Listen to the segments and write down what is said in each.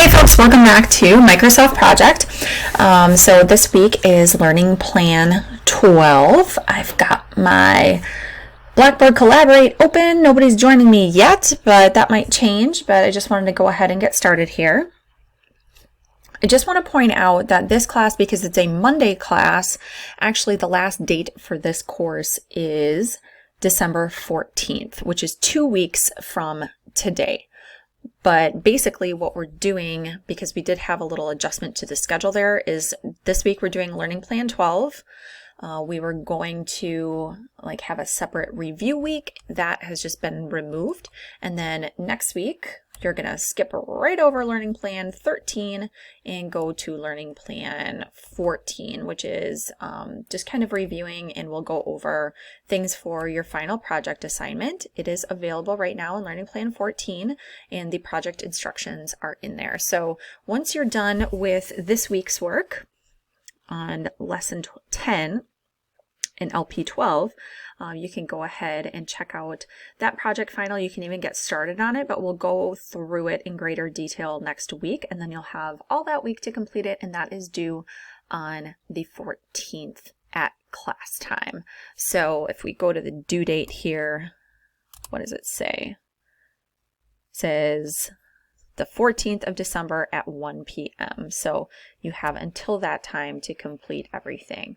Hey folks, welcome back to Microsoft Project. So this week is Learning Plan 12. I've got my Blackboard Collaborate open. Nobody's joining me yet, but that might change. But I just wanted to go ahead and get started here. I just want to point out that this class, because it's a Monday class, actually the last date for this course is December 14th, which is 2 weeks from today. But basically what we're doing, because we did have a little adjustment to the schedule there, is this week we're doing Learning Plan 12. We were going to have a separate review week. That has just been removed. And then next week, you're going to skip right over Learning Plan 13 and go to Learning Plan 14, which is just kind of reviewing, and we'll go over things for your final project assignment. It is available right now in Learning Plan 14, and the project instructions are in there. So once you're done with this week's work on Lesson 10 in LP 12, you can go ahead and check out that project final. You can even get started on it, but we'll go through it in greater detail next week, and then you'll have all that week to complete it, and that is due on the 14th at class time. So if we go to the due date here, what does it say? It says the 14th of December at 1 p.m. So you have until that time to complete everything.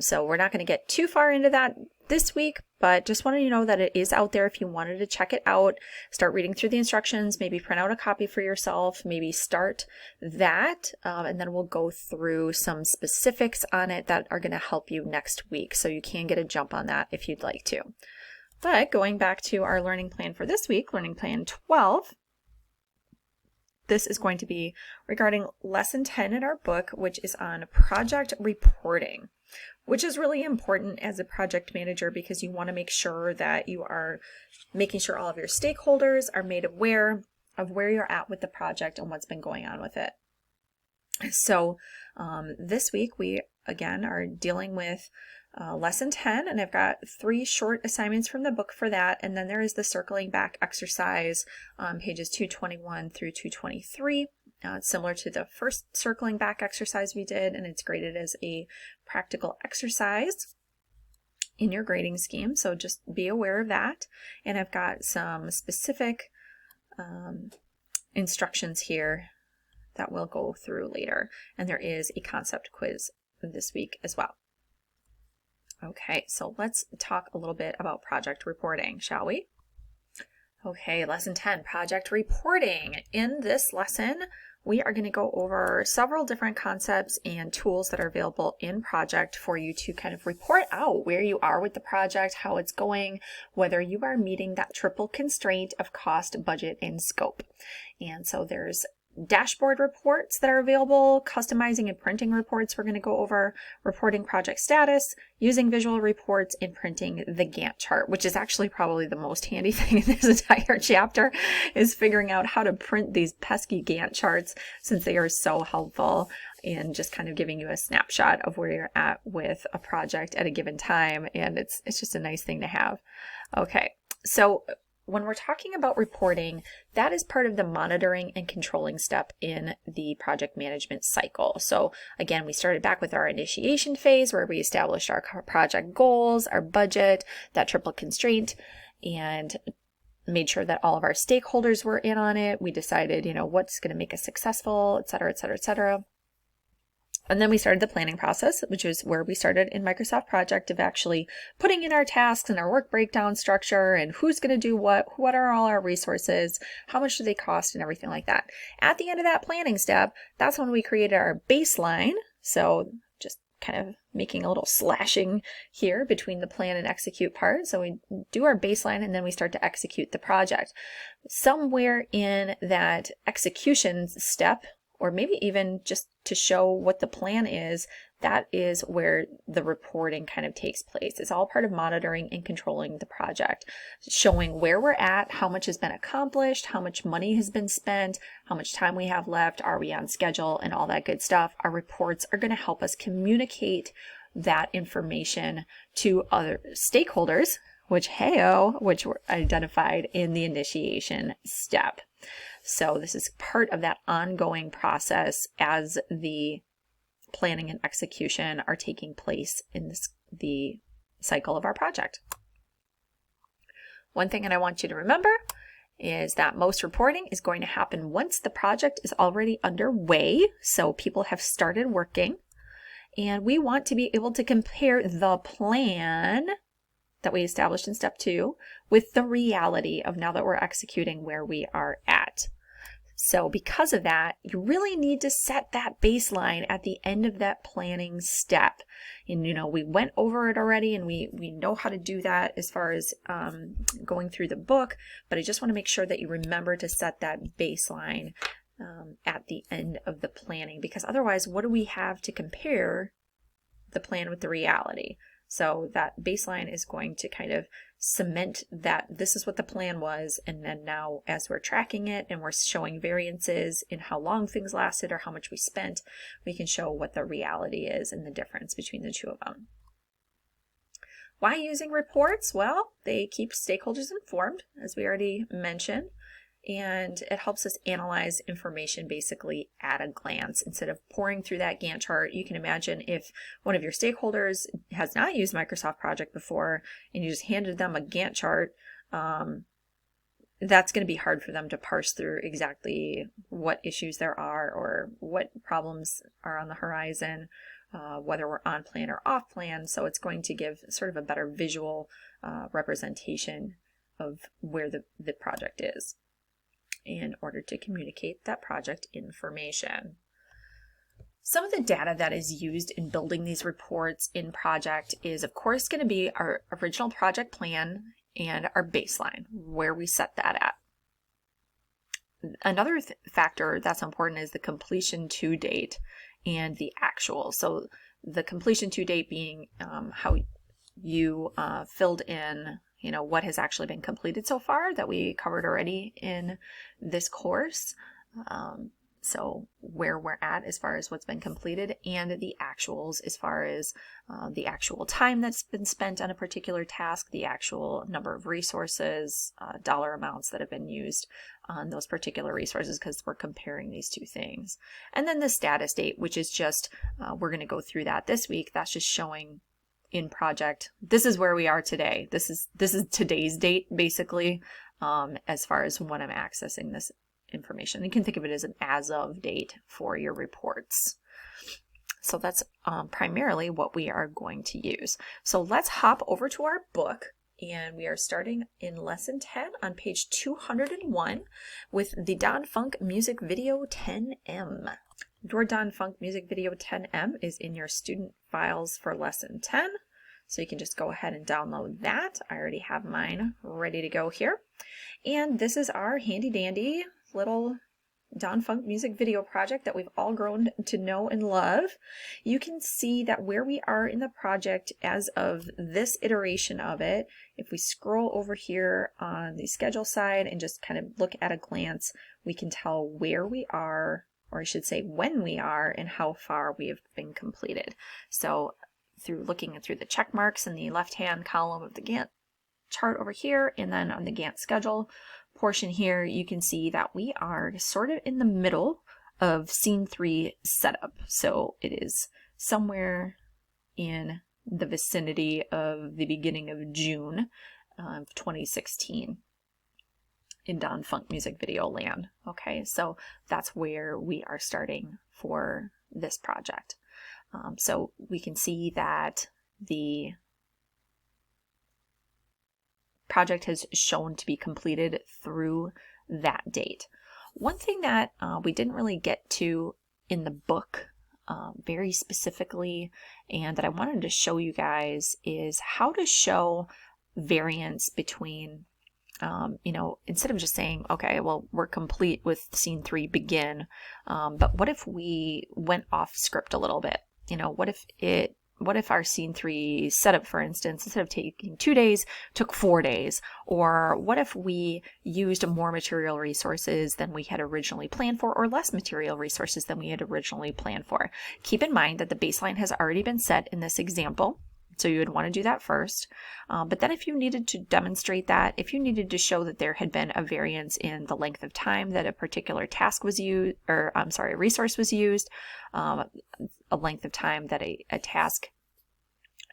So we're not going to get too far into that this week, but just wanted you to know that it is out there if you wanted to check it out, start reading through the instructions, maybe print out a copy for yourself, maybe start that, and then we'll go through some specifics on it that are going to help you next week. So you can get a jump on that if you'd like to. But going back to our learning plan for this week, Learning Plan 12, this is going to be regarding Lesson 10 in our book, which is on project reporting, which is really important as a project manager because you want to make sure that you are making sure all of your stakeholders are made aware of where you're at with the project and what's been going on with it. So this week we again are dealing with Lesson 10, and I've got 3 short assignments from the book for that, and then there is the circling back exercise on pages 221 through 223. It's similar to the first circling back exercise we did, and it's graded as a practical exercise in your grading scheme, so just be aware of that. And I've got some specific instructions here that we'll go through later, and there is a concept quiz this week as well. Okay, so let's talk a little bit about project reporting, shall we? Okay, Lesson 10, project reporting. In this lesson, we are going to go over several different concepts and tools that are available in project for you to kind of report out where you are with the project, how it's going, whether you are meeting that triple constraint of cost, budget, and scope. And so there's dashboard reports that are available, customizing and printing reports we're going to go over, reporting project status, using visual reports, and printing the Gantt chart, which is actually probably the most handy thing in this entire chapter, is figuring out how to print these pesky Gantt charts since they are so helpful in just kind of giving you a snapshot of where you're at with a project at a given time, and it's just a nice thing to have. Okay, so when we're talking about reporting, that is part of the monitoring and controlling step in the project management cycle. So again, we started back with our initiation phase where we established our project goals, our budget, that triple constraint, and made sure that all of our stakeholders were in on it. We decided, what's going to make us successful, et cetera, et cetera, et cetera. And then we started the planning process, which is where we started in Microsoft Project of actually putting in our tasks and our work breakdown structure and who's going to do what are all our resources, how much do they cost, and everything like that. At the end of that planning step, that's when we created our baseline. So just kind of making a little slashing here between the plan and execute part. So we do our baseline and then we start to execute the project. Somewhere in that execution step, or maybe even just to show what the plan is, that is where the reporting kind of takes place. It's all part of monitoring and controlling the project, showing where we're at, how much has been accomplished, how much money has been spent, how much time we have left, are we on schedule, and all that good stuff. Our reports are going to help us communicate that information to other stakeholders, which were identified in the initiation step. So this is part of that ongoing process as the planning and execution are taking place in the cycle of our project. One thing that I want you to remember is that most reporting is going to happen once the project is already underway, so people have started working, and we want to be able to compare the plan that we established in step 2 with the reality of now that we're executing where we are at. So because of that, you really need to set that baseline at the end of that planning step. And we went over it already, and we know how to do that as far as going through the book, but I just want to make sure that you remember to set that baseline at the end of the planning, because otherwise, what do we have to compare the plan with the reality? So that baseline is going to kind of cement that this is what the plan was, and then now as we're tracking it and we're showing variances in how long things lasted or how much we spent, we can show what the reality is and the difference between the two of them. Why using reports? Well, they keep stakeholders informed, as we already mentioned, and it helps us analyze information basically at a glance instead of pouring through that Gantt chart. You can imagine if one of your stakeholders has not used Microsoft Project before and you just handed them a Gantt chart, that's going to be hard for them to parse through exactly what issues there are or what problems are on the horizon, whether we're on plan or off plan. So it's going to give sort of a better visual representation of where the project is in order to communicate that project information. Some of the data that is used in building these reports in project is, of course, going to be our original project plan and our baseline, where we set that at. Another factor that's important is the completion to date and the actual. So the completion to date being how you filled in what has actually been completed so far that we covered already in this course. So where we're at as far as what's been completed, and the actuals as far as the actual time that's been spent on a particular task, the actual number of resources, dollar amounts that have been used on those particular resources, because we're comparing these two things. And then the status date, which is just, we're going to go through that this week. That's just showing in project, this is where we are today. This is today's date, basically, as far as when I'm accessing this information. You can think of it as an as of date for your reports. So that's primarily what we are going to use. So let's hop over to our book, and we are starting in lesson 10 on page 201 with the Don Funk Music Video 10M. Your Don Funk Music Video 10M is in your student files for lesson 10. So you can just go ahead and download that. I already have mine ready to go here. And this is our handy dandy little Don Funk music video project that we've all grown to know and love. You can see that where we are in the project as of this iteration of it, if we scroll over here on the schedule side and just kind of look at a glance, we can tell where we are, or I should say when we are, and how far we have been completed. So through looking through the check marks in the left-hand column of the Gantt chart over here, and then on the Gantt schedule portion here, you can see that we are sort of in the middle of scene 3 setup. So it is somewhere in the vicinity of the beginning of June of 2016 in Don Funk Music Video land. Okay, so that's where we are starting for this project. So we can see that the project has shown to be completed through that date. One thing that we didn't really get to in the book very specifically, and that I wanted to show you guys, is how to show variance between instead of just saying, okay, well, we're complete with scene 3 begin, but what if we went off script a little bit? What if our scene 3 setup, for instance, instead of taking 2 days, took 4 days? Or what if we used more material resources than we had originally planned for, or less material resources than we had originally planned for? Keep in mind that the baseline has already been set in this example. So you would want to do that first. But then if you needed to demonstrate that, if you needed to show that there had been a variance in the length of time that a particular task was used, or I'm sorry, a resource was used, a length of time that a task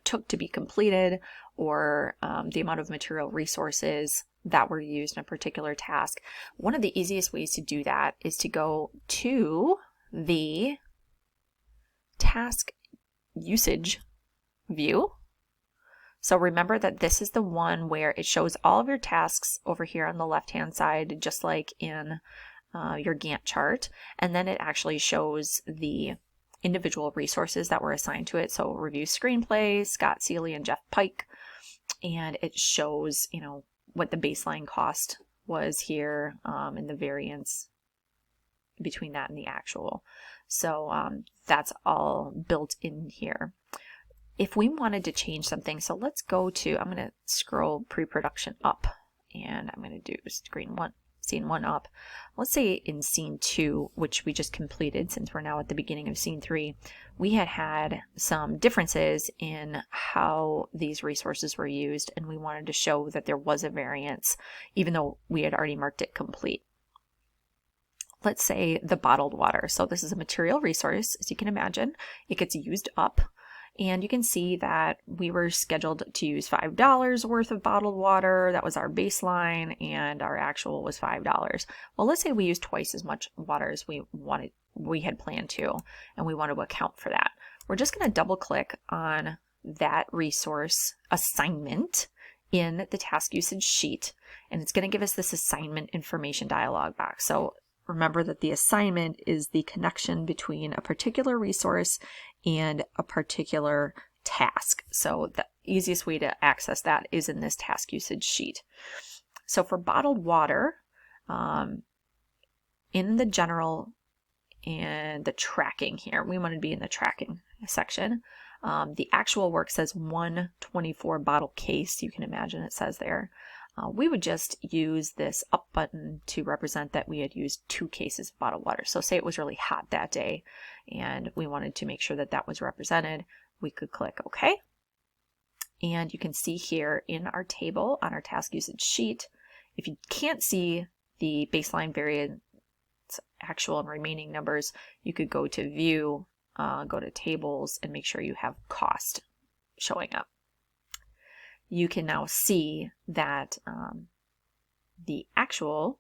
took to be completed, or the amount of material resources that were used in a particular task, one of the easiest ways to do that is to go to the task usage view. So remember that this is the one where it shows all of your tasks over here on the left hand side, just like in your Gantt chart, and then it actually shows the individual resources that were assigned to it. So review screenplay, Scott Seeley and Jeff Pike, and it shows, you know, what the baseline cost was here, and the variance between that and the actual. So that's all built in here. If we wanted to change something, so let's go to, I'm going to scroll pre-production up, and I'm going to do scene one up. Let's say in scene 2, which we just completed since we're now at the beginning of scene 3, we had some differences in how these resources were used, and we wanted to show that there was a variance, even though we had already marked it complete. Let's say the bottled water. So this is a material resource, as you can imagine. It gets used up. And you can see that we were scheduled to use $5 worth of bottled water. That was our baseline, and our actual was $5. Well, let's say we used twice as much water as we had planned to, and we want to account for that. We're just going to double click on that resource assignment in the task usage sheet, and it's going to give us this assignment information dialog box. So remember that the assignment is the connection between a particular resource and a particular task. So the easiest way to access that is in this task usage sheet. So for bottled water, in the general and the tracking here, we want to be in the tracking section. The actual work says 124 bottle case. You can imagine it says there. We would just use this up button to represent that we had used 2 cases of bottled water. So say it was really hot that day and we wanted to make sure that that was represented, we could click OK. And you can see here in our table on our task usage sheet, if you can't see the baseline variance, actual and remaining numbers, you could go to view, go to tables, and make sure you have cost showing up. You can now see that the actual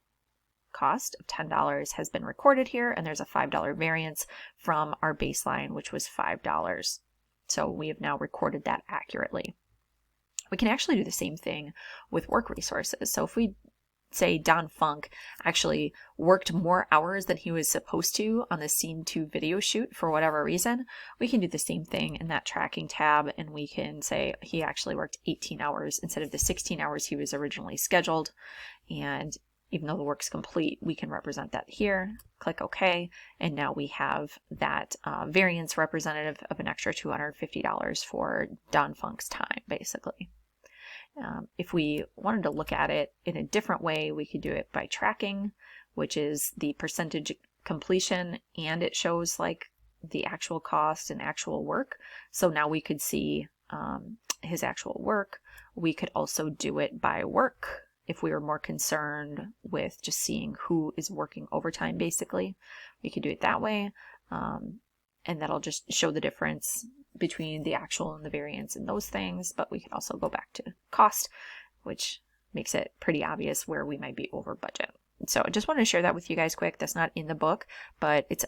cost of $10 has been recorded here, and there's a $5 variance from our baseline, which was $5. So we have now recorded that accurately. We can actually do the same thing with work resources. So if we say Don Funk actually worked more hours than he was supposed to on the scene 2 video shoot for whatever reason, we can do the same thing in that tracking tab, and we can say he actually worked 18 hours instead of the 16 hours he was originally scheduled. And even though the work's complete, we can represent that here, click OK, and now we have that variance representative of an extra $250 for Don Funk's time, basically. If we wanted to look at it in a different way, we could do it by tracking, which is the percentage completion, and it shows like the actual cost and actual work. So now we could see his actual work. We could also do it by work if we were more concerned with just seeing who is working overtime, basically. We could do it that way, and that'll just show the difference between the actual and the variance in those things. But we can also go back to cost, which makes it pretty obvious where we might be over budget. So I just wanted to share that with you guys quick. That's not in the book, but it's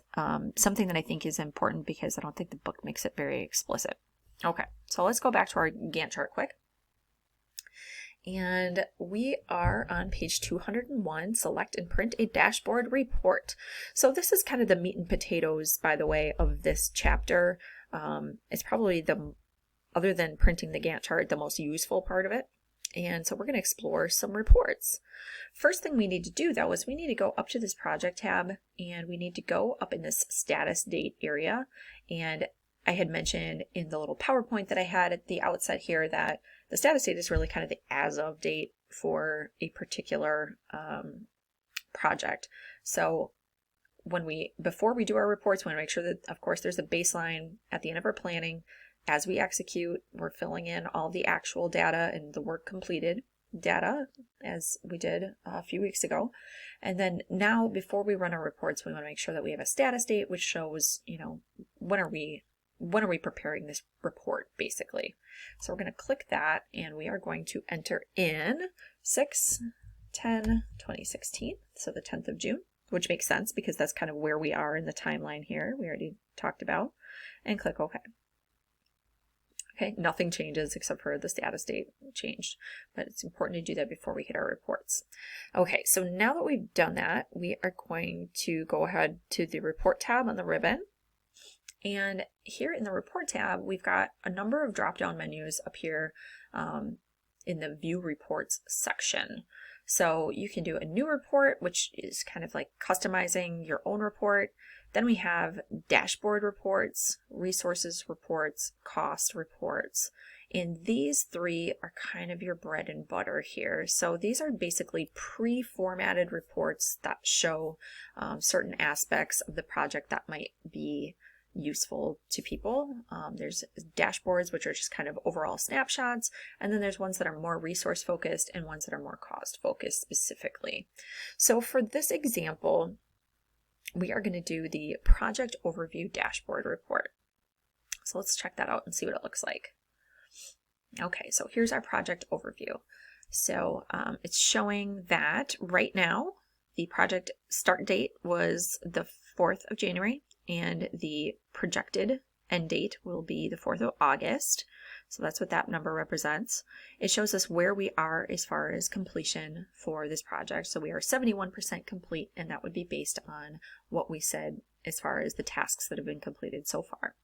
something that I think is important because I don't think the book makes it very explicit. Okay, so let's go back to our Gantt chart quick. And we are on page 201, select and print a dashboard report. So this is kind of the meat and potatoes, by the way, of this chapter. It's probably other than printing the Gantt chart, the most useful part of it. And so we're going to explore some reports. First thing we need to do though is we need to go up to this project tab, and we need to go up in this status date area. And I had mentioned in the little PowerPoint that I had at the outset here that the status date is really kind of the as of date for a particular project. So before we do our reports, we want to make sure that, of course, there's a baseline at the end of our planning as we execute, we're filling in all the actual data and the work completed data as we did a few weeks ago. And then now, before we run our reports, we want to make sure that we have a status date, which shows, when are we preparing this report, basically. So we're going to click that, and we are going to enter in 6/10/2016, so the 10th of June, which makes sense because that's kind of where we are in the timeline here. We already talked about, and click OK. Okay, nothing changes except for the status date changed, but it's important to do that before we hit our reports. Okay, so now that we've done that, we are going to go ahead to the report tab on the ribbon. And here in the report tab, we've got a number of drop-down menus up here in the view reports section. So you can do a new report, which is kind of like customizing your own report. Then we have dashboard reports, resources reports, cost reports. And these three are kind of your bread and butter here. So these are basically pre-formatted reports that show certain aspects of the project that might be useful to people. There's dashboards, which are just kind of overall snapshots, and then there's ones that are more resource focused and ones that are more cost focused specifically. So for this example, we are going to do the project overview dashboard report. So let's check that out and see what it looks like. Okay, so here's our project overview. So it's showing that right now the project start date was the 4th of January, and the projected end date will be the 4th of August. So that's what that number represents. It shows us where we are as far as completion for this project. So we are 71% complete, and that would be based on what we said as far as the tasks that have been completed so far.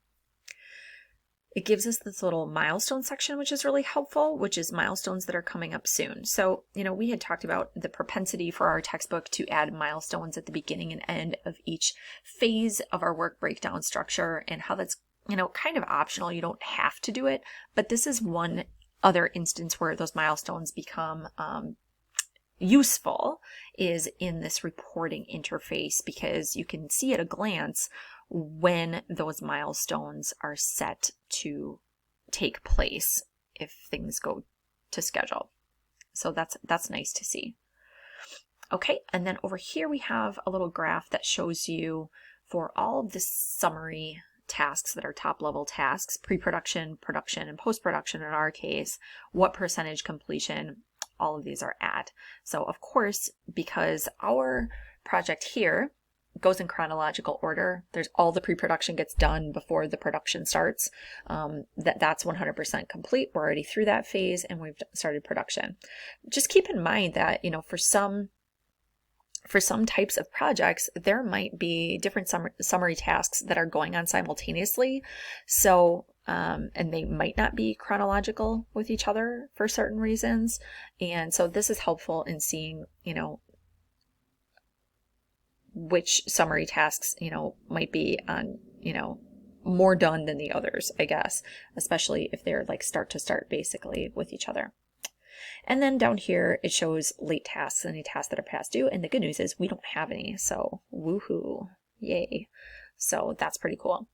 It gives us this little milestone section, which is really helpful, which is milestones that are coming up soon. So, we had talked about the propensity for our textbook to add milestones at the beginning and end of each phase of our work breakdown structure, and how that's, kind of optional. You don't have to do it, but this is one other instance where those milestones become useful, is in this reporting interface, because you can see at a glance when those milestones are set to take place if things go to schedule. So that's nice to see. Okay, and then over here we have a little graph that shows you for all of the summary tasks that are top level tasks, pre-production, production, and post-production in our case, what percentage completion all of these are at. So of course, because our project here goes in chronological order, there's all the pre-production gets done before the production starts. That's 100% complete. We're already through that phase and we've started production. Just keep in mind that, for some types of projects, there might be different summary tasks that are going on simultaneously. So, and they might not be chronological with each other for certain reasons. And so this is helpful in seeing, which summary tasks, might be on, more done than the others, I guess, especially if they're like start to start basically with each other. And then down here, it shows late tasks, any tasks that are past due. And the good news is we don't have any. So woohoo, yay. So that's pretty cool.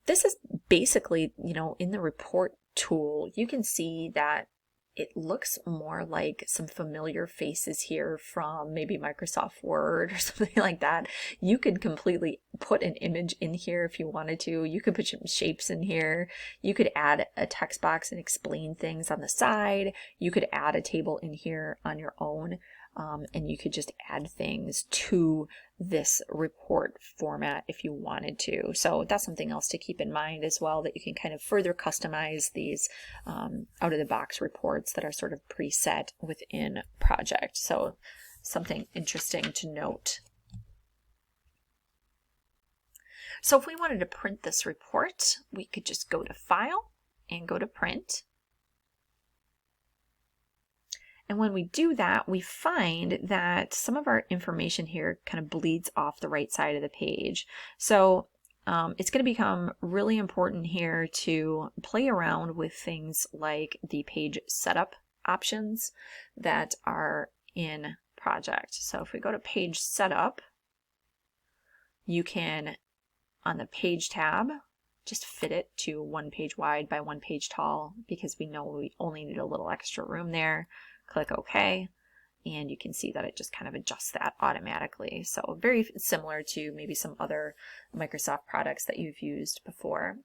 This is basically, in the report tool, you can see that it looks more like some familiar faces here from maybe Microsoft Word or something like that. You could completely put an image in here if you wanted to. You could put some shapes in here. You could add a text box and explain things on the side. You could add a table in here on your own. And you could just add things to this report format if you wanted to. So that's something else to keep in mind as well, that you can kind of further customize these out-of-the-box reports that are sort of preset within project. So something interesting to note. So if we wanted to print this report, we could just go to File and go to Print. And when we do that, we find that some of our information here kind of bleeds off the right side of the page. So it's going to become really important here to play around with things like the page setup options that are in Project. So if we go to Page Setup, you can, on the Page tab, just fit it to 1 page wide by 1 page tall because we know we only need a little extra room there. Click OK, and you can see that it just kind of adjusts that automatically. So very similar to maybe some other Microsoft products that you've used before.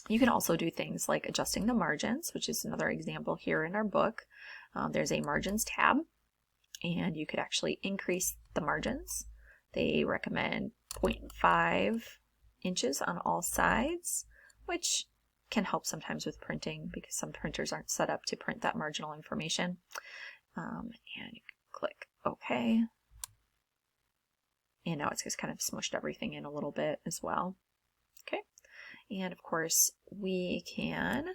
You can also do things like adjusting the margins, which is another example here in our book. There's a margins tab, and you could actually increase the margins. They recommend 0.5 inches on all sides, which can help sometimes with printing because some printers aren't set up to print that marginal information. And you click OK. And now it's just kind of smushed everything in a little bit as well. Okay. And of course, we can,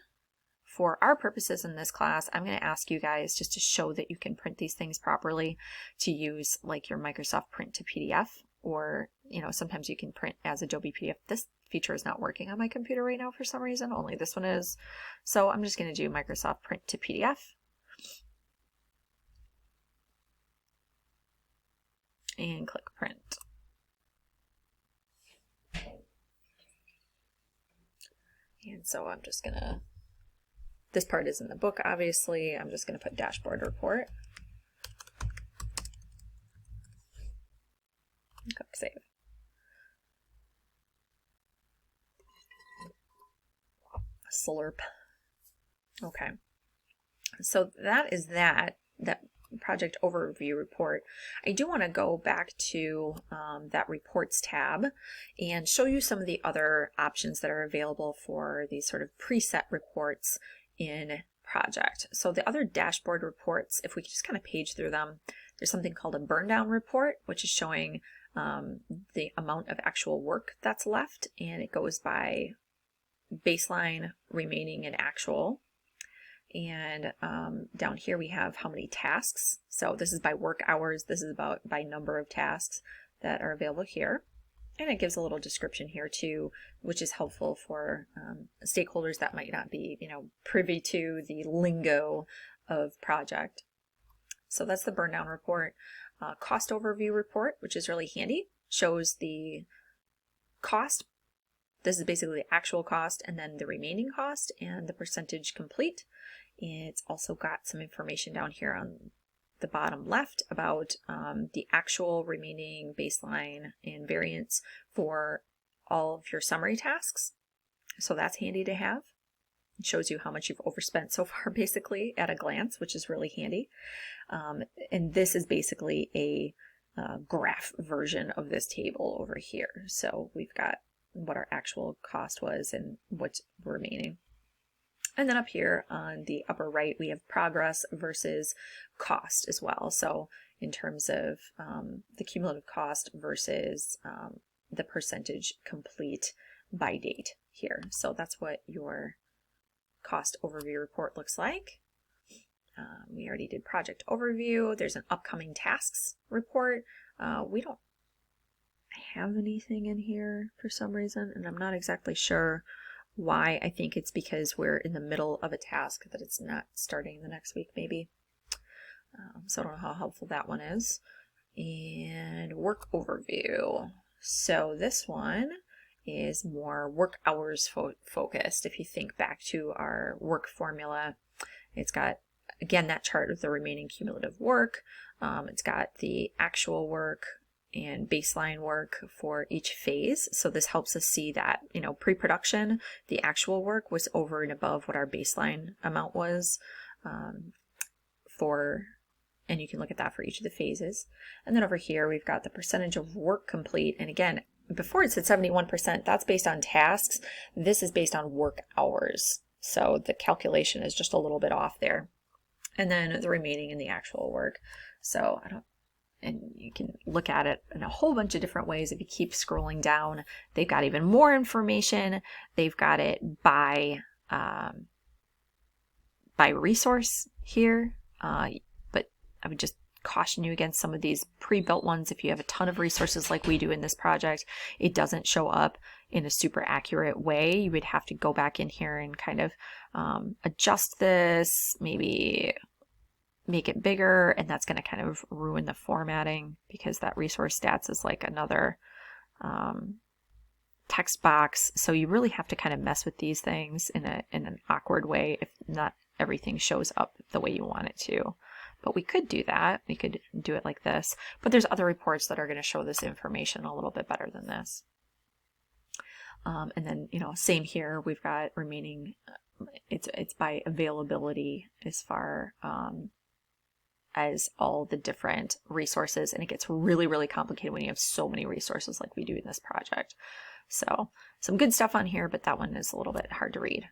for our purposes in this class, I'm going to ask you guys just to show that you can print these things properly to use like your Microsoft Print to PDF, or, you know, sometimes you can print as Adobe PDF. This feature is not working on my computer right now for some reason, only this one is. So I'm just going to do Microsoft Print to PDF. And click print. And so I'm just gonna, this part is in the book obviously, I'm just gonna put dashboard report. Click save. Slurp. Okay, so that is that project overview report. I do want to go back to that reports tab and show you some of the other options that are available for these sort of preset reports in Project. So the other dashboard reports, if we just kind of page through them, there's something called a burn down report, which is showing the amount of actual work that's left, and it goes by baseline, remaining, and actual. And down here we have how many tasks. So this is by work hours. This is by number of tasks that are available here. And it gives a little description here too, which is helpful for stakeholders that might not be, you know, privy to the lingo of Project. So that's the burn down report. Cost overview report, which is really handy, shows the cost. This is basically the actual cost, and then the remaining cost and the percentage complete. It's also got some information down here on the bottom left about the actual, remaining, baseline, and variance for all of your summary tasks. So that's handy to have. It shows you how much you've overspent so far, basically, at a glance, which is really handy. And this is basically a graph version of this table over here. So we've got what our actual cost was and what's remaining. And then up here on the upper right, we have progress versus cost as well. So in terms of the cumulative cost versus the percentage complete by date here. So that's what your cost overview report looks like. We already did project overview. There's an upcoming tasks report. We don't have anything in here for some reason, and I'm not exactly sure why. I think it's because we're in the middle of a task that it's not starting the next week maybe. So I don't know how helpful that one is. And work overview. So this one is more work hours focused. If you think back to our work formula, it's got, again, that chart of the remaining cumulative work. It's got the actual work and baseline work for each phase. So this helps us see that, you know, pre-production, the actual work was over and above what our baseline amount was and you can look at that for each of the phases. And then over here, we've got the percentage of work complete. And again, before it said 71%, that's based on tasks. This is based on work hours. So the calculation is just a little bit off there. And then the remaining in the actual work. So and you can look at it in a whole bunch of different ways. If you keep scrolling down, they've got even more information. They've got it by resource here. But I would just caution you against some of these pre-built ones. If you have a ton of resources like we do in this project, it doesn't show up in a super accurate way. You would have to go back in here and kind of adjust this, maybe make it bigger, and that's going to kind of ruin the formatting because that resource stats is like another text box, so you really have to kind of mess with these things in an awkward way if not everything shows up the way you want it to. But we could do that. We could do it like this. But there's other reports that are going to show this information a little bit better than this. And then, same here. We've got remaining. It's by availability as far as all the different resources, and it gets really, really complicated when you have so many resources like we do in this project. So some good stuff on here, but that one is a little bit hard to read.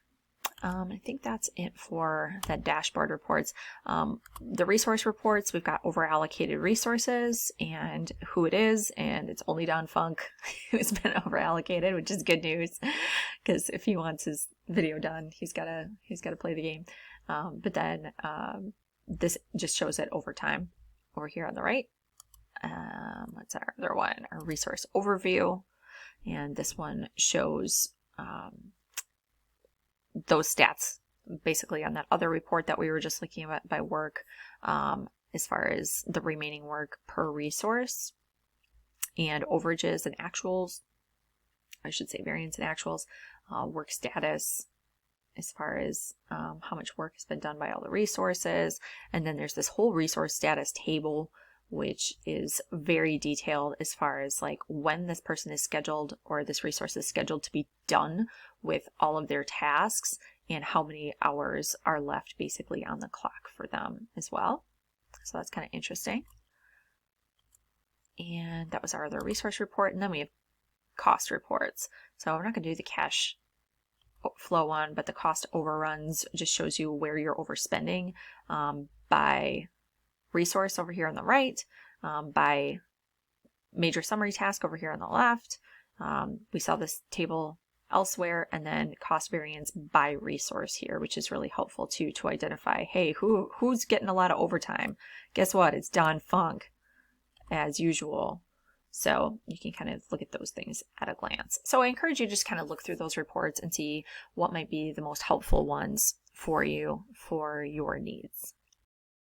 I think that's it for the dashboard reports. The resource reports, we've got over allocated resources and who it is, and it's only Don Funk who's been over allocated, which is good news, because if he wants his video done, he's gotta play the game. But then this just shows it over time over here on the right. What's our other one? Our resource overview, and this one shows those stats basically on that other report that we were just looking at by work, as far as the remaining work per resource and overages and actuals, I should say variance and actuals, work status as far as how much work has been done by all the resources. And then there's this whole resource status table, which is very detailed as far as like when this person is scheduled or this resource is scheduled to be done with all of their tasks and how many hours are left basically on the clock for them as well. So that's kind of interesting. And that was our other resource report. And then we have cost reports. So we're not going to do the cash flow one, but the cost overruns just shows you where you're overspending by resource over here on the right, by major summary task over here on the left. We saw this table elsewhere, and then cost variance by resource here, which is really helpful too to identify, hey, who's getting a lot of overtime? Guess what? It's Don Funk as usual. So you can kind of look at those things at a glance. So I encourage you to just kind of look through those reports and see what might be the most helpful ones for you for your needs.